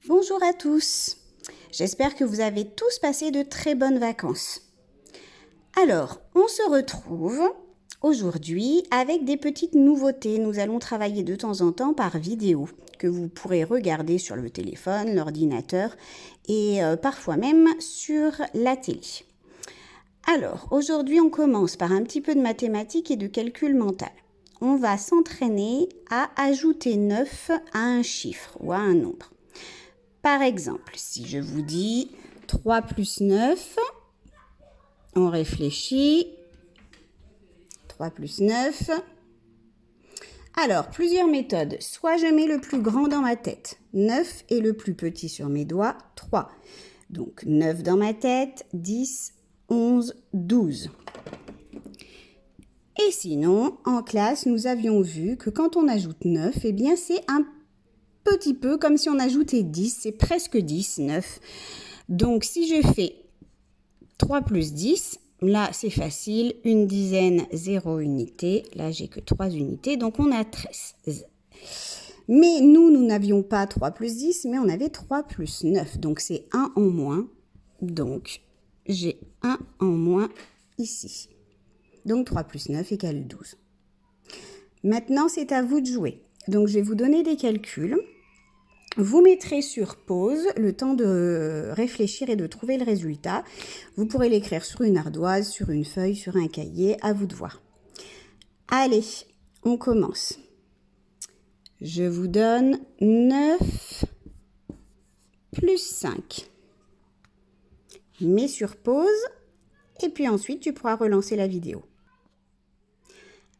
Bonjour à tous, j'espère que vous avez tous passé de très bonnes vacances. Alors, on se retrouve aujourd'hui avec des petites nouveautés. Nous allons travailler de temps en temps par vidéo que vous pourrez regarder sur le téléphone, l'ordinateur et parfois même sur la télé. Alors, aujourd'hui, on commence par un petit peu de mathématiques et de calcul mental. On va s'entraîner à ajouter 9 à un chiffre ou à un nombre. Par exemple, si je vous dis 3 plus 9, on réfléchit. 3 plus 9. Alors, plusieurs méthodes. Soit je mets le plus grand dans ma tête, 9, et le plus petit sur mes doigts, 3. Donc 9 dans ma tête, 10, 11, 12. Et sinon, en classe, nous avions vu que quand on ajoute 9, eh bien c'est un petit peu comme si on ajoutait 10, c'est presque 10, 9. Donc si je fais 3 plus 10, là c'est facile, une dizaine, 0 unité, là j'ai que 3 unités, donc on a 13. Mais nous n'avions pas 3 plus 10, mais on avait 3 plus 9, donc c'est 1 en moins, donc j'ai 1 en moins ici. Donc 3 plus 9 égale 12. Maintenant c'est à vous de jouer, donc je vais vous donner des calculs. Vous mettrez sur pause le temps de réfléchir et de trouver le résultat. Vous pourrez l'écrire sur une ardoise, sur une feuille, sur un cahier, à vous de voir. Allez, on commence. Je vous donne 9 plus 5. Mets sur pause et puis ensuite tu pourras relancer la vidéo.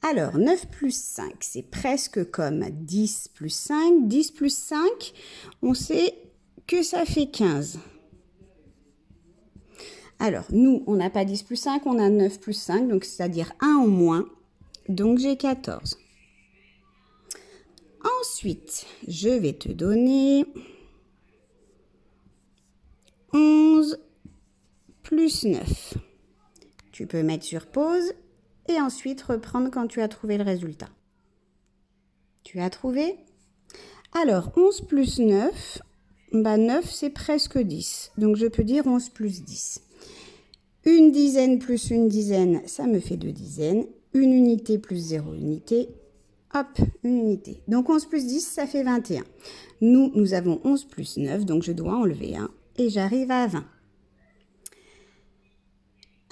Alors, 9 plus 5, c'est presque comme 10 plus 5. 10 plus 5, on sait que ça fait 15. Alors, nous, on n'a pas 10 plus 5, on a 9 plus 5, donc c'est-à-dire 1 en moins. Donc, j'ai 14. Ensuite, je vais te donner 11 plus 9. Tu peux mettre sur pause et ensuite reprendre quand tu as trouvé le résultat. Tu as trouvé? Alors, 11 plus 9, 9 c'est presque 10. Donc, je peux dire 11 plus 10. Une dizaine plus une dizaine, ça me fait 2 dizaines. Une unité plus 0 unité, hop, une unité. Donc 11 plus 10, ça fait 21. Nous avons 11 plus 9, donc je dois enlever 1 et j'arrive à 20.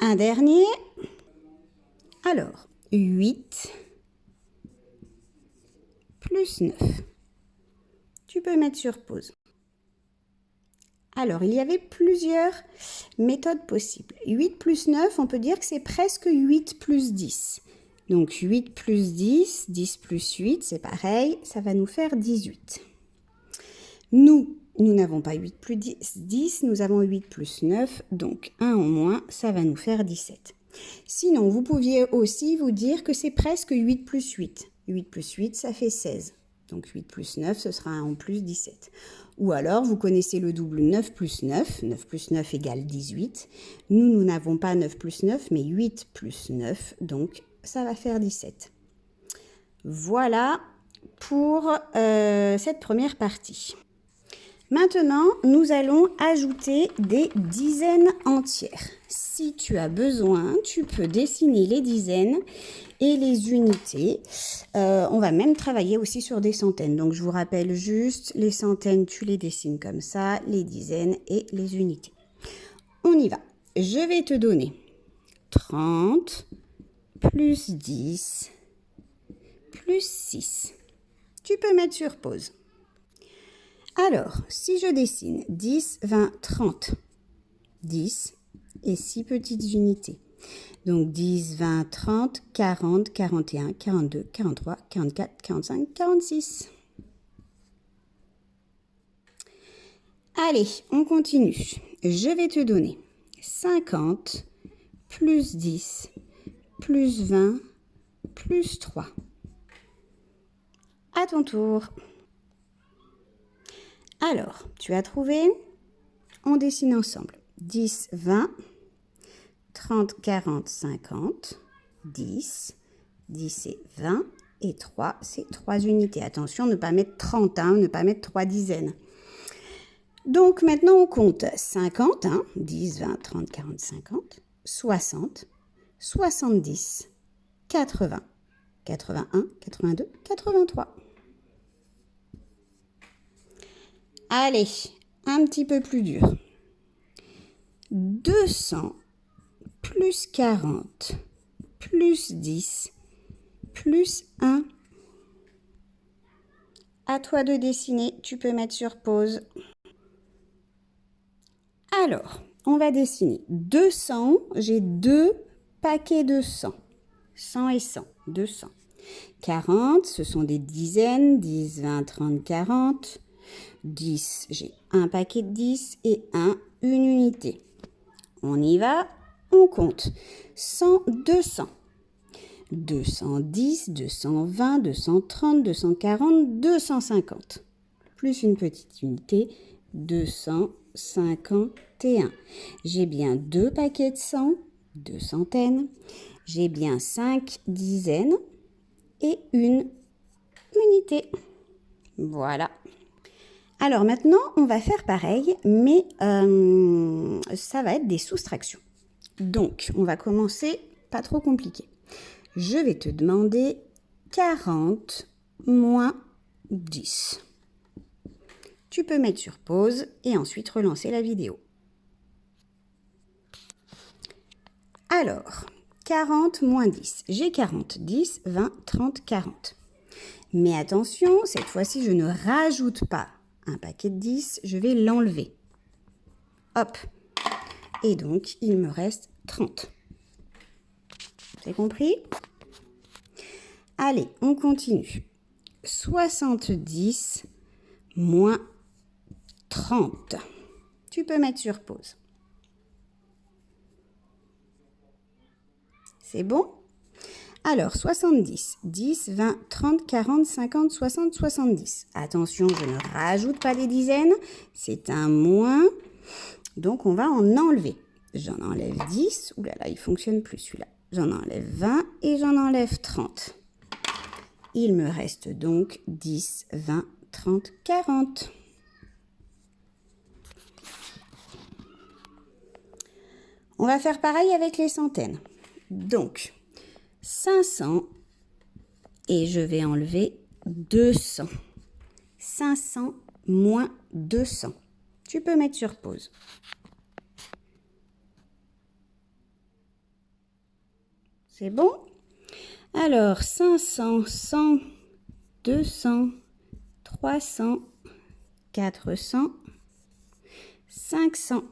Un dernier. Alors, 8 plus 9. Tu peux mettre sur pause. Alors, il y avait plusieurs méthodes possibles. 8 plus 9, on peut dire que c'est presque 8 plus 10. Donc, 8 plus 10, 10 plus 8, c'est pareil, ça va nous faire 18. Nous n'avons pas 8 plus 10, nous avons 8 plus 9, donc 1 en moins, ça va nous faire 17. Sinon, vous pouviez aussi vous dire que c'est presque 8 plus 8. 8 plus 8, ça fait 16. Donc 8 plus 9, ce sera 1 en plus, 17. Ou alors, vous connaissez le double 9 plus 9. 9 plus 9 égale 18. Nous n'avons pas 9 plus 9, mais 8 plus 9. Donc, ça va faire 17. Voilà pour cette première partie. Maintenant, nous allons ajouter des dizaines entières. Si tu as besoin, tu peux dessiner les dizaines et les unités. On va même travailler aussi sur des centaines. Donc, je vous rappelle juste, les centaines, tu les dessines comme ça, les dizaines et les unités. On y va. Je vais te donner 30 plus 10 plus 6. Tu peux mettre sur pause. Alors, si je dessine 10, 20, 30, 10 et 6 petites unités. Donc 10, 20, 30, 40, 41, 42, 43, 44, 45, 46. Allez, on continue. Je vais te donner 50 plus 10 plus 20 plus 3. À ton tour. Alors, tu as trouvé? On dessine ensemble. 10, 20, 30, 40, 50, 10, 10 c'est 20 et 3 c'est 3 unités. Attention, ne pas mettre 30, ne pas mettre 3 dizaines. Donc maintenant on compte 50, hein, 10, 20, 30, 40, 50, 60, 70, 80, 81, 82, 83. Allez, un petit peu plus dur. 200 plus 40 plus 10 plus 1. À toi de dessiner, tu peux mettre sur pause. Alors, on va dessiner 200, j'ai 2 paquets de 100. 100 et 100, 200. 40, ce sont des dizaines, 10, 20, 30, 40. 10, j'ai un paquet de 10 et 1, une unité. On y va, on compte. 100, 200. 210, 220, 230, 240, 250. Plus une petite unité, 251. J'ai bien 2 paquets de 100, 2 centaines. J'ai bien 5 dizaines et une unité. Voilà. Alors maintenant, on va faire pareil, mais ça va être des soustractions. Donc, on va commencer, pas trop compliqué. Je vais te demander 40 moins 10. Tu peux mettre sur pause et ensuite relancer la vidéo. Alors, 40 moins 10. J'ai 40, 10, 20, 30, 40. Mais attention, cette fois-ci, je ne rajoute pas un paquet de 10, je vais l'enlever. Hop. Et donc, il me reste 30. C'est compris? Allez, on continue. 70 moins 30. Tu peux mettre sur pause. C'est bon? Alors, 70, 10, 20, 30, 40, 50, 60, 70. Attention, je ne rajoute pas les dizaines, c'est un moins. Donc, on va en enlever. J'en enlève 10. Ouh là là, il ne fonctionne plus celui-là. J'en enlève 20 et j'en enlève 30. Il me reste donc 10, 20, 30, 40. On va faire pareil avec les centaines. Donc, 500 et je vais enlever 200. 500 moins 200. Tu peux mettre sur pause. C'est bon? Alors, 500, 100, 200, 300, 400, 500.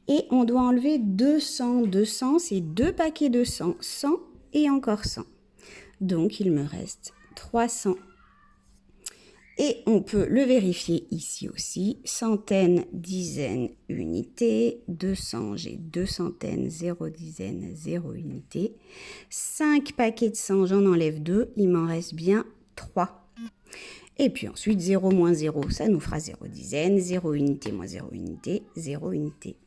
Et on doit enlever 200. 200, c'est 2 paquets de 100. 100 et encore 100. Donc, il me reste 300. Et on peut le vérifier ici aussi. Centaines, dizaines, unités. 200, j'ai 2 centaines, 0 dizaines, 0 unités. 5 paquets de 100, j'en enlève 2. Il m'en reste bien 3. Et puis ensuite, 0 moins 0, ça nous fera 0 dizaines. 0 unité moins 0 unité, 0 unité.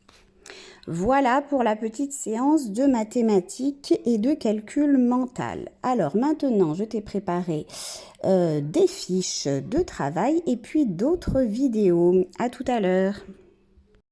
Voilà pour la petite séance de mathématiques et de calcul mental. Alors maintenant, je t'ai préparé des fiches de travail et puis d'autres vidéos. À tout à l'heure.